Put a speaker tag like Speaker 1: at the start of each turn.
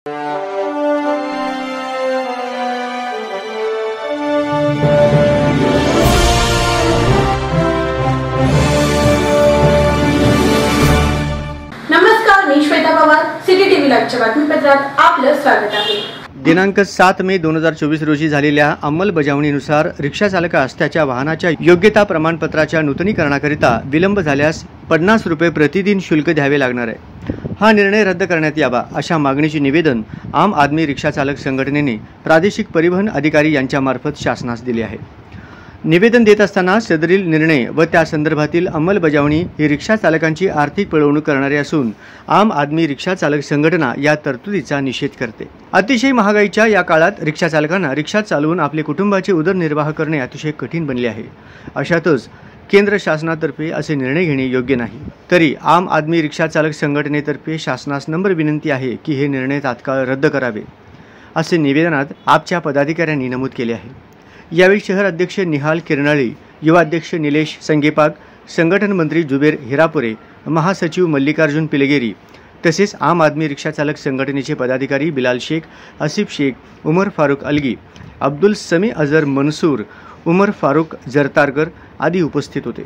Speaker 1: नमस्कार, मी Shweta Pawar, city TV लाईव्हच्या बातमीपत्रात आपलं स्वागत आहे।
Speaker 2: दिनांक 7 मे 2024 रोजी झालेल्या अंमलबजावणीनुसार रिक्षा चालकास त्याच्या वाहनाच्या योग्यता प्रमाणपत्राच्या नूतनीकरणाकरिता विलंब झाल्यास 50 रुपये प्रतिदिन शुल्क द्यावे लागणार आहे। हा निर्णय रद्द करण्यात यावा अशा मागणीचे निवेदन आम आदमी रिक्षा चालक संघटनेने प्रादेशिक परिवहन अधिकारी यांच्यामार्फत शासनास दिले आहे। निवेदन देत असताना सदरील निर्णय व त्या संदर्भातील अंमलबजावणी ही रिक्षा चालकांची आर्थिक पिळवणूक करणारी असून आम आदमी रिक्षा चालक संघटना या तरतुदीचा निषेध करते। अतिशय महागाईच्या या काळात रिक्षा चालकांना रिक्षा चालवून आपले कुटुंबाचे उदरनिर्वाह करणे अतिशय कठीण बनले आहे। अशातच केंद्र शासनातर्फे असे निर्णय घेणे योग्य नाही। तरी आम आदमी रिक्षा चालक संघटनेतर्फे शासनास नम्र विनंती आहे की हे निर्णय तात्काळ रद्द करावे असे निवेदनात आपच्या पदाधिकाऱ्यांनी नमूद केले आहे। यावेळी शहर अध्यक्ष निहाल किरणाळी, युवा अध्यक्ष निलेश संगेपाक, संघटन मंत्री जुबेर हिरापुरे, महासचिव मल्लिकार्जुन पिलगेरी तसेच आम आदमी रिक्षा चालक संघटनेचे पदाधिकारी बिलाल शेख, आसिफ शेख, उमर फारूक अलगी, अब्दुल समी अजहर मंसूर, उमर फारूक जरतारकर आदी उपस्थित होते।